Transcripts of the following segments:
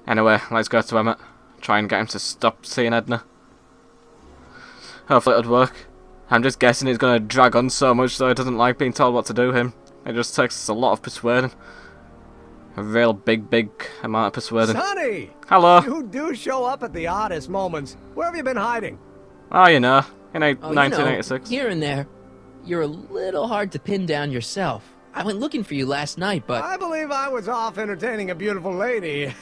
Anyway, let's go to Emmett. Try and get him to stop seeing Edna. Hopefully it'll work. I'm just guessing it's going to drag on so much so he doesn't like being told what to do him. It just takes a lot of persuading. A real big amount of persuading. Sonny! Hello! You do show up at the oddest moments. Where have you been hiding? Oh, you know, in 1986. You know, here and there. You're a little hard to pin down yourself. I went looking for you last night, but... I believe I was off entertaining a beautiful lady.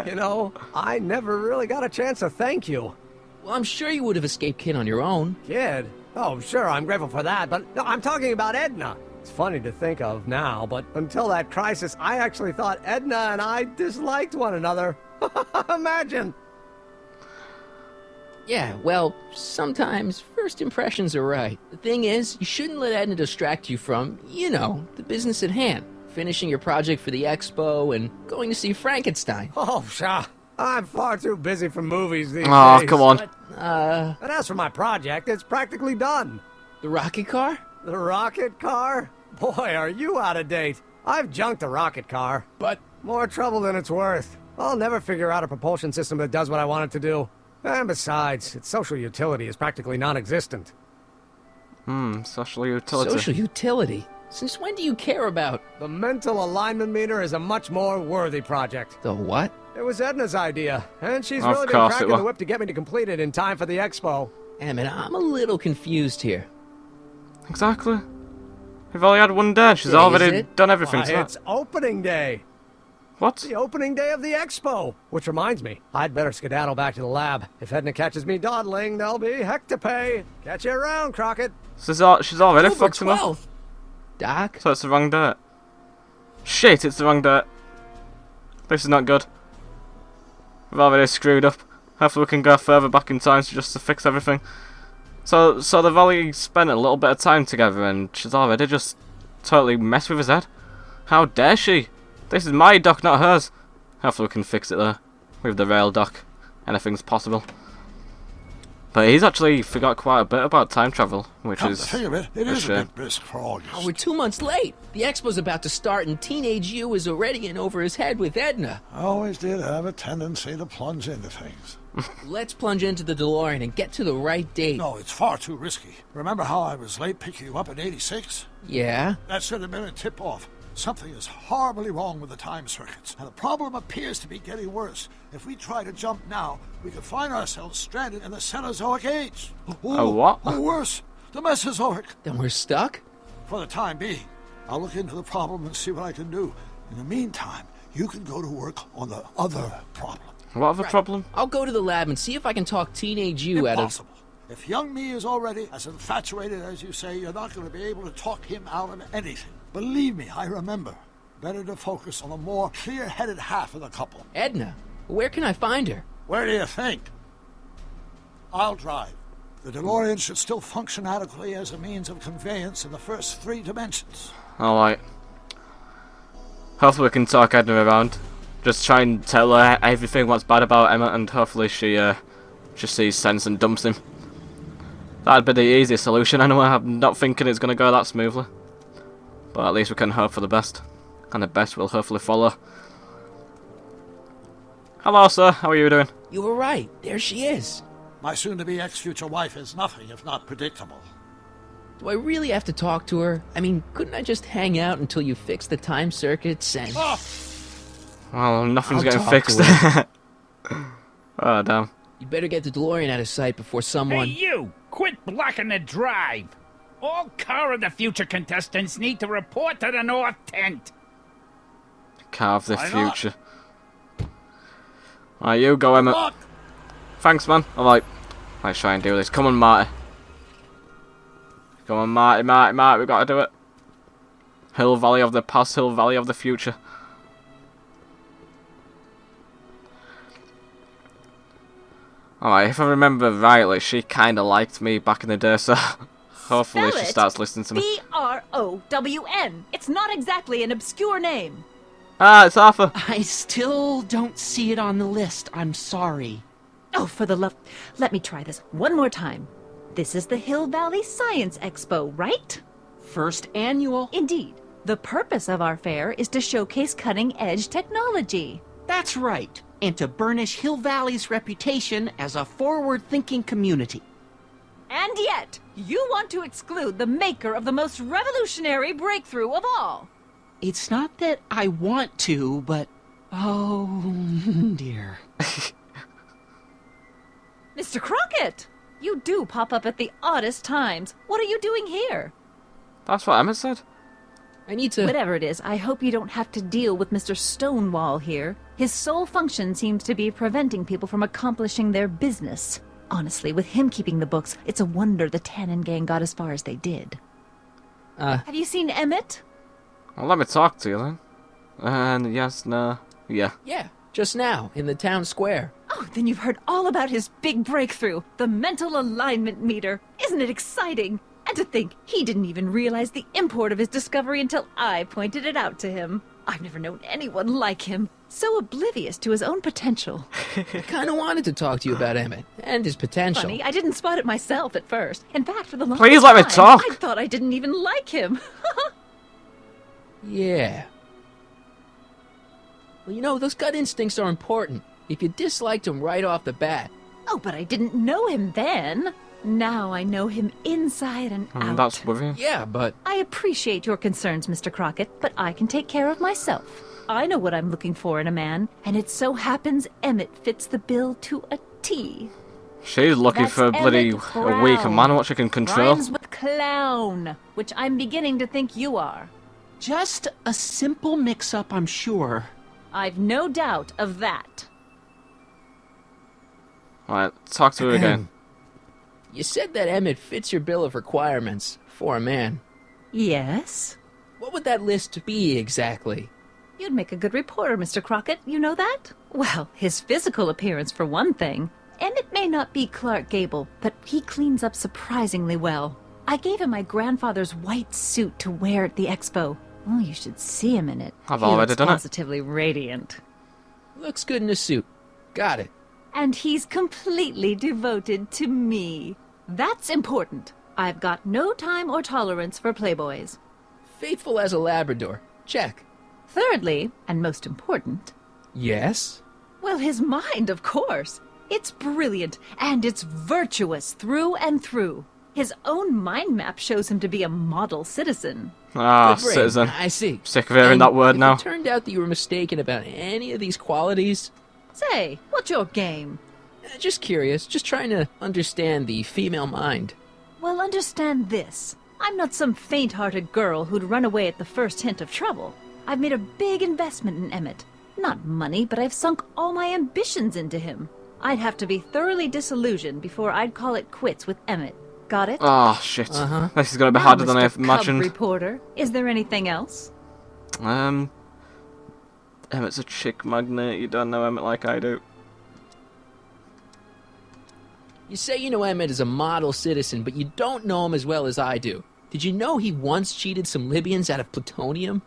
You know, I never really got a chance to thank you. Well, I'm sure you would have escaped Kid on your own. Kid? Oh, sure, I'm grateful for that, but no, I'm talking about Edna. It's funny to think of now, but until that crisis, I actually thought Edna and I disliked one another. Imagine! Yeah, well, sometimes first impressions are right. The thing is, you shouldn't let Edna distract you from, you know, the business at hand. Finishing your project for the expo and going to see Frankenstein. Oh, pshaw. I'm far too busy for movies these Oh, days. come on. But, And as for my project, it's practically done. the rocket car? The rocket car? Boy, are you out of date. I've junked the rocket car. But... More trouble than it's worth. I'll never figure out a propulsion system that does what I want it to do. And besides, its social utility is practically non-existent. Social utility. Social utility? Since when do you care about... The mental alignment meter is a much more worthy project. The what? It was Edna's idea, and she's Of really been course it cracking was. the whip to get me to complete it in time for the expo. Emmett, I'm a little confused here. Exactly. We've only had one day. She's Yeah, is already it? done everything Why, to that. it's opening day. What? The opening day of the expo. Which reminds me, I'd better skedaddle back to the lab. If Edna catches me dawdling, there'll be heck to pay. Catch you around, Crockett. She's already October fucked him up. 12th. Doc? So it's the wrong date. Shit, it's the wrong date. This is not good. We've already screwed up. Hopefully we can go further back in time just to fix everything. So they've already spent a little bit of time together and she's already just totally messed with his head. How dare she? This is my dock, not hers. Hopefully we can fix it there. With the rail dock. Anything's possible. But he's actually forgot quite a bit about time travel, which Come is to think of it, it a is a shame. bit brisk for August. Oh, we're 2 months late. The expo's about to start and teenage you is already in over his head with Edna. I always did have a tendency to plunge into things. Let's plunge into the DeLorean and get to the right date. No, it's far too risky. Remember how I was late picking you up in '86? Yeah? That should have been a tip-off. Something is horribly wrong with the time circuits, and the problem appears to be getting worse. If we try to jump now, we could find ourselves stranded in the Cenozoic Age. A what? Or worse, the Mesozoic. Then we're stuck? For the time being, I'll look into the problem and see what I can do. In the meantime, you can go to work on the other problem. What other problem? I'll go to the lab and see if I can talk teenage you out of... Impossible. If young me is already as infatuated as you say, you're not going to be able to talk him out of anything. Believe me, I remember. Better to focus on the more clear-headed half of the couple. Edna, where can I find her? Where do you think? I'll drive. The DeLorean should still function adequately as a means of conveyance in the first 3 dimensions. Alright. Hopefully we can talk Edna around. Just try and tell her everything what's bad about Emma and hopefully she sees sense and dumps him. That'd be the easiest solution anyway. I'm not thinking it's going to go that smoothly. But at least we can hope for the best. And the best will hopefully follow. Hello sir, how are you doing? You were right. There she is. My soon-to-be ex-future wife is nothing if not predictable. Do I really have to talk to her? I mean, couldn't I just hang out until you fix the time circuits and... Oh, Well, nothing's I'll getting talk fixed. to Oh damn. You'd better get the DeLorean out of sight before someone... Hey, you! Quit blocking the drive! All Car of the Future contestants need to report to the North Tent. Car of the Why not? future. Alright, you go Emma. look! Thanks man. Alright. Let's try and do this. Come on Marty. Come on Marty, we gotta do it. Hill Valley of the past, Hill Valley of the future. Alright, if I remember rightly, she kinda liked me back in the day, so hopefully Spell she it. starts listening to me. B-R-O-W-N. It's not exactly an obscure name. Ah, it's Arthur. I still don't see it on the list. I'm sorry. Oh, for the love... Let me try this one more time. This is the Hill Valley Science Expo, right? First annual. Indeed. The purpose of our fair is to showcase cutting-edge technology. That's right, and to burnish Hill Valley's reputation as a forward-thinking community. And yet, you want to exclude the maker of the most revolutionary breakthrough of all. It's not that I want to, but... oh, dear. Mr. Crockett! You do pop up at the oddest times. What are you doing here? That's what Emmett said. I need to... Whatever it is, I hope you don't have to deal with Mr. Stonewall here. His sole function seems to be preventing people from accomplishing their business. Honestly, with him keeping the books, it's a wonder the Tannen gang got as far as they did. Have you seen Emmett? Well, let me talk to you then. And yes, no, yeah. Yeah, just now, in the town square. Oh, then you've heard all about his big breakthrough, the mental alignment meter. Isn't it exciting? And to think, he didn't even realize the import of his discovery until I pointed it out to him. I've never known anyone like him. So oblivious to his own potential. I kind of wanted to talk to you about Emmett and his potential. Funny, I didn't spot it myself at first. In fact, for the longest Please let me time, talk. I thought I didn't even like him. Yeah. Well, you know, those gut instincts are important. If you disliked him right off the bat. Oh, but I didn't know him then. Now I know him inside and out. That's worrying. Yeah, but... I appreciate your concerns, Mr. Crockett, but I can take care of myself. I know what I'm looking for in a man, and it so happens Emmett fits the bill to a T. She's lucky That's for a bloody Emmett a weaker Brown. man what she can control. Rhymes with clown, which I'm beginning to think you are. Just a simple mix-up, I'm sure. I've no doubt of that. Alright, talk to her again. You said that Emmett fits your bill of requirements for a man. Yes? What would that list be exactly? You'd make a good reporter, Mr. Crockett. You know that? Well, his physical appearance for one thing. Emmett may not be Clark Gable, but he cleans up surprisingly well. I gave him my grandfather's white suit to wear at the expo. Oh, you should see him in it. I've He already looks done it. positively radiant. Looks good in a suit. Got it. And he's completely devoted to me. That's important. I've got no time or tolerance for playboys. Faithful as a Labrador. Check. Thirdly, and most important, Yes? well, his mind, of course. It's brilliant, and it's virtuous through and through. His own mind map shows him to be a model citizen. Ah, Good brain. citizen. I see. Sick of hearing And that word if now. it turned out that you were mistaken about any of these qualities, Say, what's your game? just curious, just trying to understand the female mind. Well, understand this. I'm not some faint-hearted girl who'd run away at the first hint of trouble. I've made a big investment in Emmett. Not money, but I've sunk all my ambitions into him. I'd have to be thoroughly disillusioned before I'd call it quits with Emmett. Got it? Oh, shit. Uh-huh. This is going to be Now, harder than I Mr. Cub imagined. reporter, is there anything else? Emmett's a chick magnet. You don't know Emmett like I do. You say you know Emmett is a model citizen, but you don't know him as well as I do. Did you know he once cheated some Libyans out of plutonium?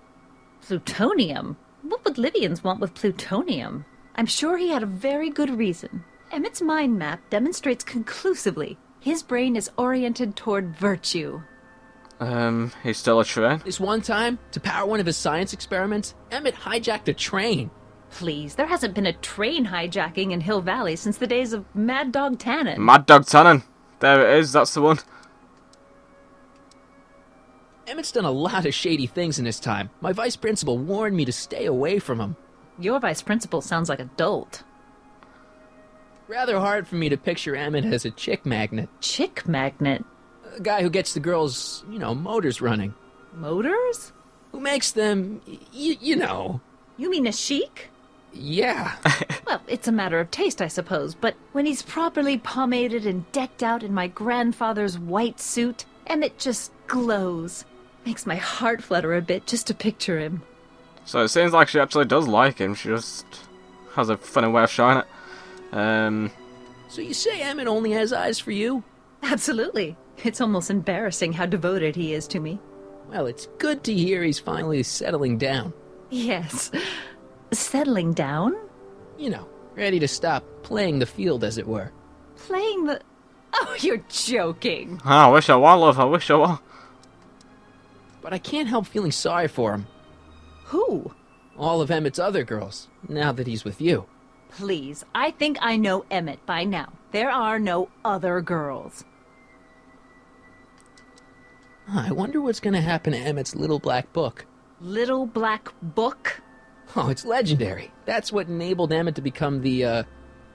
Plutonium? What would Libyans want with plutonium? I'm sure he had a very good reason. Emmett's mind map demonstrates conclusively his brain is oriented toward virtue. He's still a train. This one time, to power one of his science experiments, Emmett hijacked a train. Please, there hasn't been a train hijacking in Hill Valley since the days of Mad Dog Tannen. Mad Dog Tannen. There it is, that's the one. Emmett's done a lot of shady things in his time. My vice principal warned me to stay away from him. Your vice principal sounds like a dolt. Rather hard for me to picture Emmett as a chick magnet. Chick magnet? A guy who gets the girls, motors running. Motors? Who makes them, you know. You mean a chic? Yeah. Well, it's a matter of taste, I suppose, but when he's properly pomaded and decked out in my grandfather's white suit, Emmett just glows. Makes my heart flutter a bit just to picture him. So it seems like she actually does like him. She just has a funny way of showing it. So you say Emmett only has eyes for you? Absolutely. It's almost embarrassing how devoted he is to me. Well, it's good to hear he's finally settling down. Yes. Settling down? Ready to stop playing the field, as it were. Playing the... Oh, you're joking. I wish I were, love. I wish I were. but I can't help feeling sorry for him. Who? All of Emmett's other girls, now that he's with you. Please, I think I know Emmett by now. There are no other girls. I wonder what's gonna happen to Emmett's little black book. Little black book? Oh, it's legendary. That's what enabled Emmett to become the,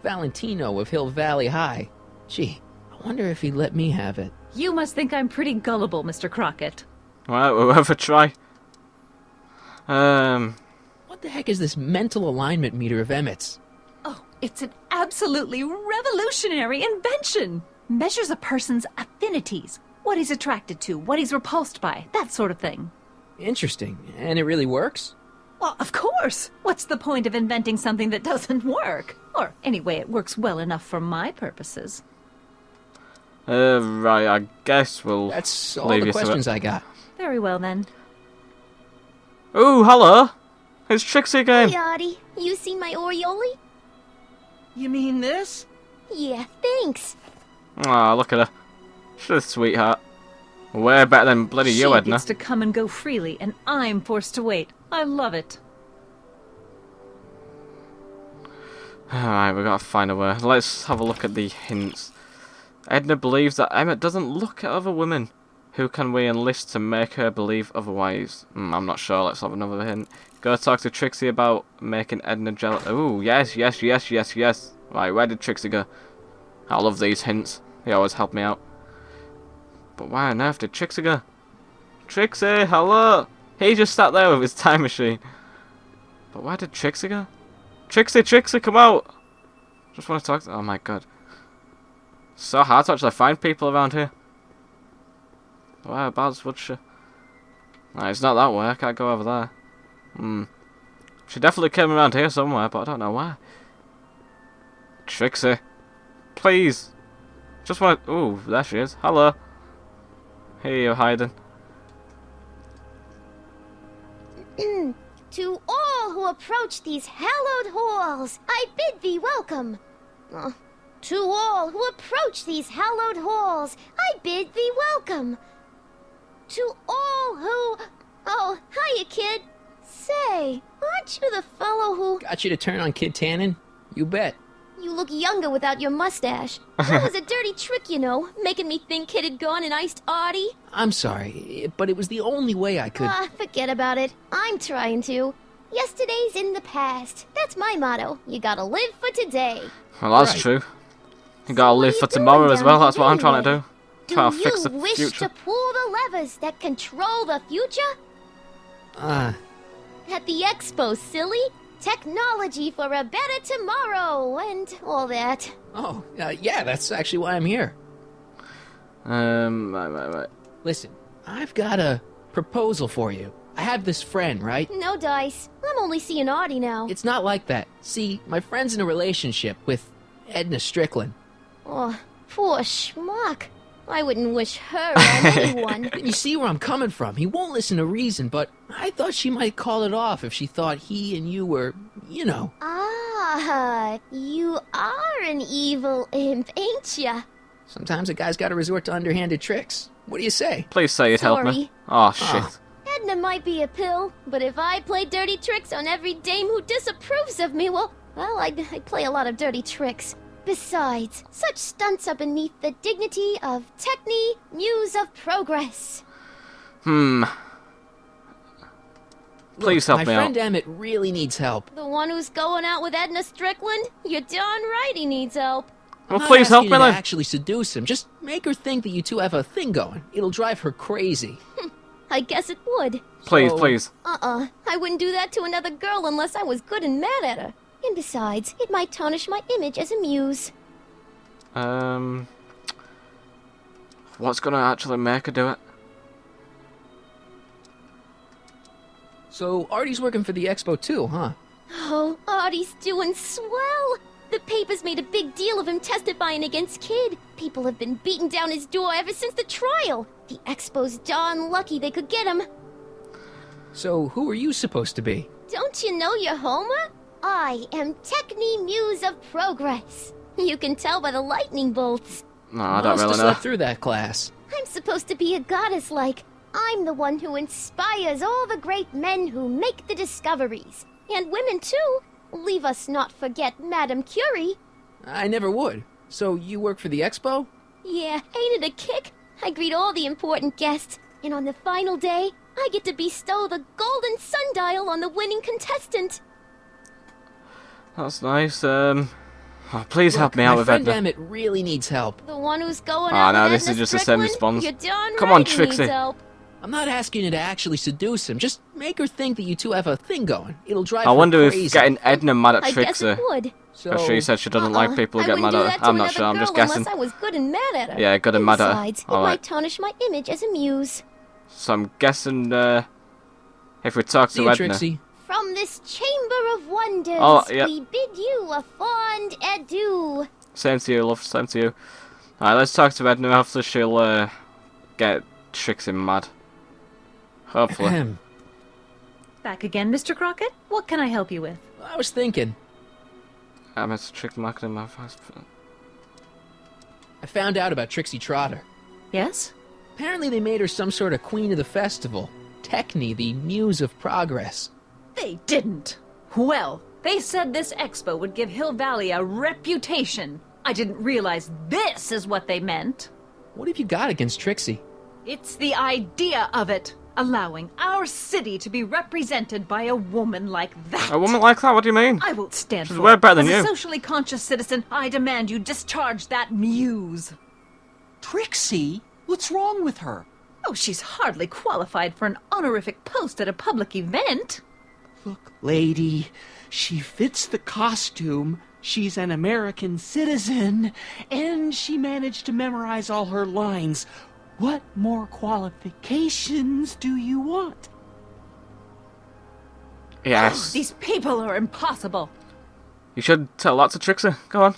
Valentino of Hill Valley High. Gee, I wonder if he'd let me have it. You must think I'm pretty gullible, Mr. Crockett. Well, we'll have a try. What the heck is this mental alignment meter of Emmett's? Oh, it's an absolutely revolutionary invention. Measures a person's affinities, what he's attracted to, what he's repulsed by, that sort of thing. Interesting. And it really works? Well, of course. What's the point of inventing something that doesn't work? Or, anyway, it works well enough for my purposes. Right, I guess we'll That's all leave the you to it. questions I got. Very well, then. Ooh, hello! It's Trixie again! Hey, Artie. You seen my Oriole? You mean this? Yeah, thanks. Aw, look at her. She's a sweetheart. Way better than bloody you, She Edna. gets to come and go freely, and I'm forced to wait. I love it. Alright, we've got to find a way. Let's have a look at the hints. Edna believes that Emmett doesn't look at other women. Who can we enlist to make her believe otherwise? I'm not sure. Let's have another hint. Go talk to Trixie about making Edna jealous. Ooh, yes. Right, where did Trixie go? I love these hints. They always help me out. But why on earth did Trixie go? Trixie, hello! He just sat there with his time machine. But where did Trixie go? Trixie, come out! Just want to talk to... Oh my god. So hard to actually find people around here. Whereabouts would she? No, it's not that way. I can't go over there. She definitely came around here somewhere, but I don't know where. Trixie. Please. Just want... Ooh, there she is. Hello. Here you're hiding. To all who approach these hallowed halls, I bid thee welcome. To all who approach these hallowed halls, I bid thee welcome. To all who... Oh, hiya, kid. Say, aren't you the fellow who... Got you to turn on Kid Tannen? You bet. You look younger without your mustache. That was a dirty trick, you know, making me think Kid had gone and iced Artie. I'm sorry, but it was the only way I could... Forget about it. I'm trying to. Yesterday's in the past. That's my motto. You gotta live for today. Well, that's Right. true. You gotta live for tomorrow as well. That's what I'm trying to do. Do Trying to you fix the wish future. to pull the levers that control the future? At the expo, silly. Technology for a better tomorrow and all that. Yeah, that's actually why I'm here. Right. Listen, I've got a proposal for you. I have this friend, right? No dice. I'm only seeing Artie now. It's not like that. See, my friend's in a relationship with Edna Strickland. Oh, poor schmuck. I wouldn't wish her on anyone. You see where I'm coming from. He won't listen to reason, but I thought she might call it off if she thought he and you were, you know. You are an evil imp, ain't ya? Sometimes a guy's gotta resort to underhanded tricks. What do you say? Please say you'd help me. Sorry. Oh, shit. Edna might be a pill, but if I play dirty tricks on every dame who disapproves of me, well, I'd play a lot of dirty tricks. Besides, such stunts are beneath the dignity of Techne, Muse of Progress. Please help my me friend out. Emmett really needs help. The one who's going out with Edna Strickland? You're darn right he needs help. I'm Well, not please help asking me you to then. actually seduce him. Just make her think that you two have a thing going. It'll drive her crazy. I guess it would. Please, So- please. I wouldn't do that to another girl unless I was good and mad at her. And besides, it might tarnish my image as a muse. What's gonna actually make her do it? So, Artie's working for the expo too, huh? Oh, Artie's doing swell. The papers made a big deal of him testifying against Kid. People have been beating down his door ever since the trial. The expo's darn lucky they could get him. So, who are you supposed to be? Don't you know your Homer? I am Techne Muse of Progress. You can tell by the lightning bolts. No, I don't Must really have know. slept through that class. I'm supposed to be a goddess like, I'm the one who inspires all the great men who make the discoveries. And women, too. Leave us not forget Madame Curie. I never would. So you work for the expo? Yeah, ain't it a kick? I greet all the important guests, and on the final day, I get to bestow the golden sundial on the winning contestant. That's nice. Oh, please help me out with my friend Edna. Emmett really needs help. The one who's going Oh, out no, with this is Edna just the same Strickland? response. You're darn Come right on, he Trixie. needs help. I'm not asking you to actually seduce him. Just make her think that you two have a thing going. It'll drive I her wonder crazy. if getting Edna mad at I guess Trixie. it would. So, I'm sure you said she doesn't like people who get mad at her. I'm not sure, I'm just guessing. Unless I was good and mad at her. Yeah, good and mad at her. Besides, it Alright. might tarnish my image as a muse. So I'm guessing if we talk see to you, Edna. Trixie. From this chamber of wonders, Oh, yep. we bid you a fond adieu. Same to you, love. Same to you. Alright, let's talk to Edna. Hopefully she'll get Trixie mad. Hopefully. Back again, Mr. Crockett? What can I help you with? I was thinking. I'm a trick marketing my first. I found out about Trixie Trotter. Yes? Apparently they made her some sort of queen of the festival. Techne, the muse of progress. They didn't. Well, they said this expo would give Hill Valley a reputation. I didn't realize this is what they meant. What have you got against Trixie? It's the idea of it. Allowing our city to be represented by a woman like that. A woman like that? What do you mean? I won't stand She's for way it. better than As you. a socially conscious citizen, I demand you discharge that muse. Trixie? What's wrong with her? Oh, she's hardly qualified for an honorific post at a public event. Look, lady, she fits the costume. She's an American citizen, and she managed to memorize all her lines. What more qualifications do you want? Yes. These people are impossible. You should tell that to Trixie. Go on.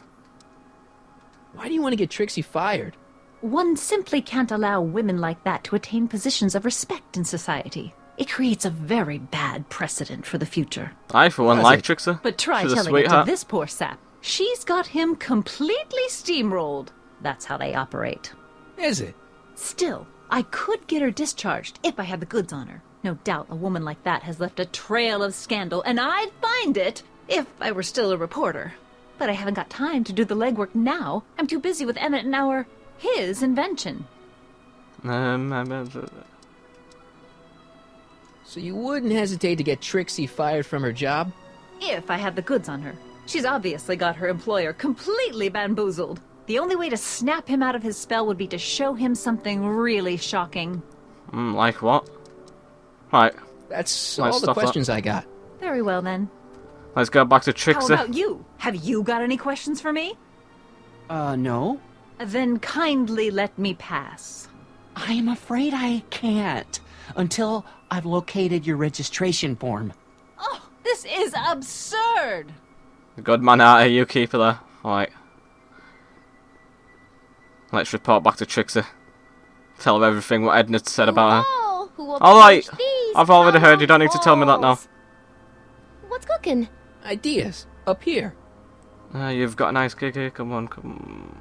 Why do you want to get Trixie fired? One simply can't allow women like that to attain positions of respect in society. It creates a very bad precedent for the future. I, for one, Does like it? Trixie. But try She's a telling it to sweetheart. this poor sap. She's got him completely steamrolled. That's how they operate. Is it? Still, I could get her discharged if I had the goods on her. No doubt a woman like that has left a trail of scandal, and I'd find it if I were still a reporter. But I haven't got time to do the legwork now. I'm too busy with Emmett and his invention. So you wouldn't hesitate to get Trixie fired from her job? If I had the goods on her. She's obviously got her employer completely bamboozled. The only way to snap him out of his spell would be to show him something really shocking. Like what? Right, That's Nice all the stuff, that. questions I got. Very well, then. let's go back to How Trixie. about you? Have you got any questions for me? No. Then kindly let me pass. I am afraid I can't until I've located your registration form. Oh, this is absurd! Good man out here, you keep her there. Alright. Let's report back to Trixie. Tell her everything what Edna said about her. Alright, I've already heard, you don't need to tell me that now. What's cooking? Ideas. Up here. You've got a nice gig here, come on, come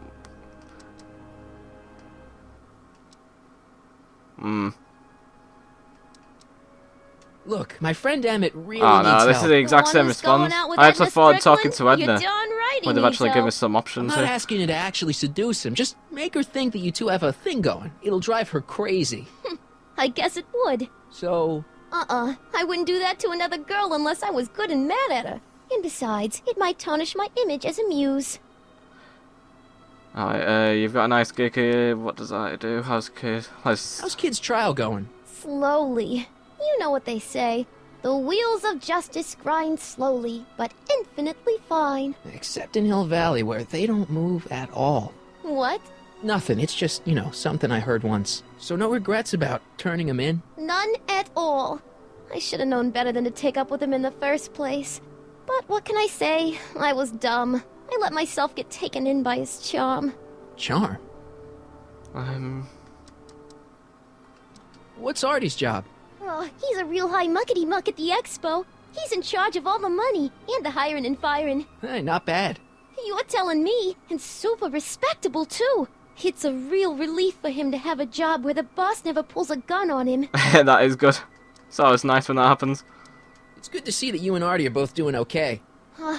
Look, my friend Emmett really Oh needs no, this help. is the exact The same one who's going response. out with I had to Edna forward talking to Strickland? Edna. You're darn right he Would have needs actually given help. us some I'm options not here. asking you to actually seduce him. Just make her think that you two have a thing going. It'll drive her crazy. I guess it would. So, I wouldn't do that to another girl unless I was good and mad at her. And besides, it might tarnish my image as a muse. Alright, you've got a nice gig here. What does that do? How's kid? how's Kid's trial going? Slowly. You know what they say. The wheels of justice grind slowly, but infinitely fine. Except in Hill Valley, where they don't move at all. What? Nothing. It's just, something I heard once. So no regrets about turning him in? None at all. I should have known better than to take up with him in the first place. But what can I say? I was dumb. I let myself get taken in by his charm. Charm? What's Artie's job? Oh, he's a real high muckety-muck at the expo. He's in charge of all the money, and the hiring and firing. Hey, not bad. You're telling me, and super respectable, too. It's a real relief for him to have a job where the boss never pulls a gun on him. That is good. It's always nice when that happens. It's good to see that you and Artie are both doing okay.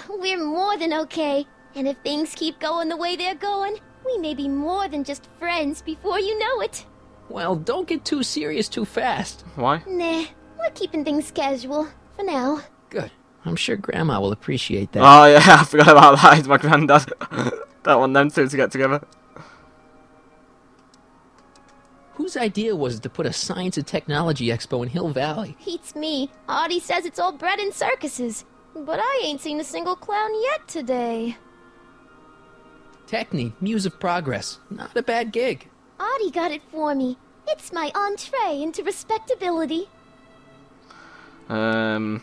We're more than okay. And if things keep going the way they're going, we may be more than just friends before you know it. Well, don't get too serious too fast. Why? Nah, we're keeping things casual, for now. Good. I'm sure Grandma will appreciate that. Oh yeah, I forgot about that. He's my granddad. Don't want them two to get together. Whose idea was it to put a science and technology expo in Hill Valley? Beats me. Artie says it's all bred in circuses. But I ain't seen a single clown yet today. Techne, Muse of Progress. Not a bad gig. Artie got it for me. It's my entree into respectability. Alright,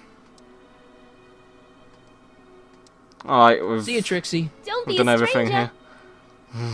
See you, Trixie. Don't be we've done a everything stranger. here.